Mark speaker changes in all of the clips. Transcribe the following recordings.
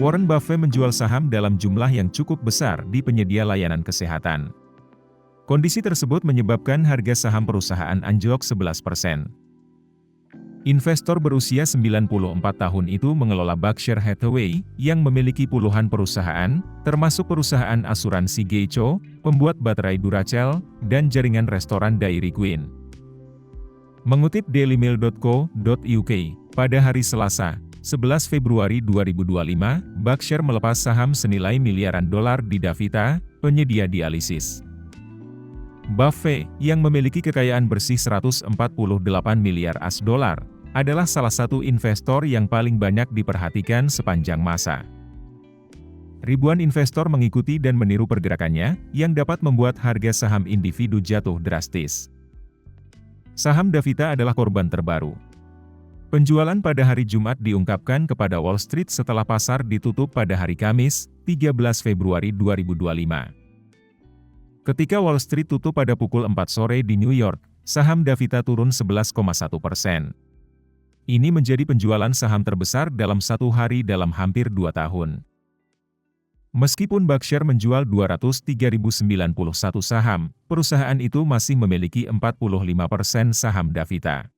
Speaker 1: Warren Buffett menjual saham dalam jumlah yang cukup besar di penyedia layanan kesehatan. Kondisi tersebut menyebabkan harga saham perusahaan anjlok 11%. Investor berusia 94 tahun itu mengelola Berkshire Hathaway, yang memiliki puluhan perusahaan, termasuk perusahaan asuransi Geico, pembuat baterai Duracell, dan jaringan restoran Dairy Queen. Mengutip dailymail.co.uk, pada hari Selasa, 11 Februari 2025, Berkshire melepas saham senilai miliaran dolar di Davita, penyedia dialisis. Buffett, yang memiliki kekayaan bersih 148 miliar AS dolar, adalah salah satu investor yang paling banyak diperhatikan sepanjang masa. Ribuan investor mengikuti dan meniru pergerakannya, yang dapat membuat harga saham individu jatuh drastis. Saham Davita adalah korban terbaru. Penjualan pada hari Jumat diungkapkan kepada Wall Street setelah pasar ditutup pada hari Kamis, 13 Februari 2025. Ketika Wall Street tutup pada pukul 4 sore di New York, saham Davita turun 11,1%. Ini menjadi penjualan saham terbesar dalam satu hari dalam hampir 2 tahun. Meskipun Berkshire menjual 203.091 saham, perusahaan itu masih memiliki 45% saham Davita.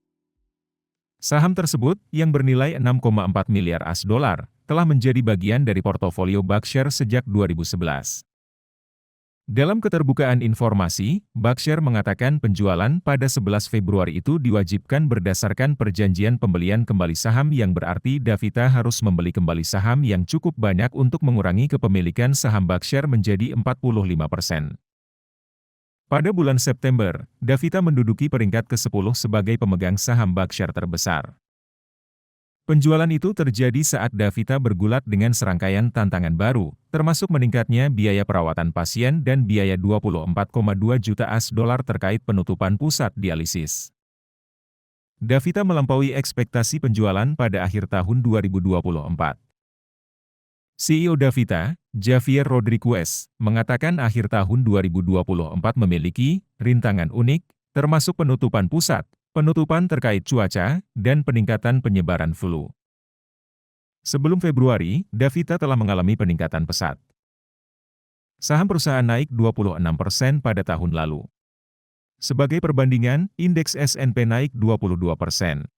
Speaker 1: Saham tersebut, yang bernilai 6,4 miliar AS dolar, telah menjadi bagian dari portofolio Berkshire sejak 2011. Dalam keterbukaan informasi, Berkshire mengatakan penjualan pada 11 Februari itu diwajibkan berdasarkan perjanjian pembelian kembali saham yang berarti Davita harus membeli kembali saham yang cukup banyak untuk mengurangi kepemilikan saham Berkshire menjadi 45%. Pada bulan September, Davita menduduki peringkat ke-10 sebagai pemegang saham Berkshire terbesar. Penjualan itu terjadi saat Davita bergulat dengan serangkaian tantangan baru, termasuk meningkatnya biaya perawatan pasien dan biaya 24,2 juta AS dolar terkait penutupan pusat dialisis. Davita melampaui ekspektasi penjualan pada akhir tahun 2024. CEO Davita, Javier Rodriguez, mengatakan akhir tahun 2024 memiliki rintangan unik, termasuk penutupan pusat, penutupan terkait cuaca, dan peningkatan penyebaran flu. Sebelum Februari, Davita telah mengalami peningkatan pesat. Saham perusahaan naik 26% pada tahun lalu. Sebagai perbandingan, indeks S&P naik 22%.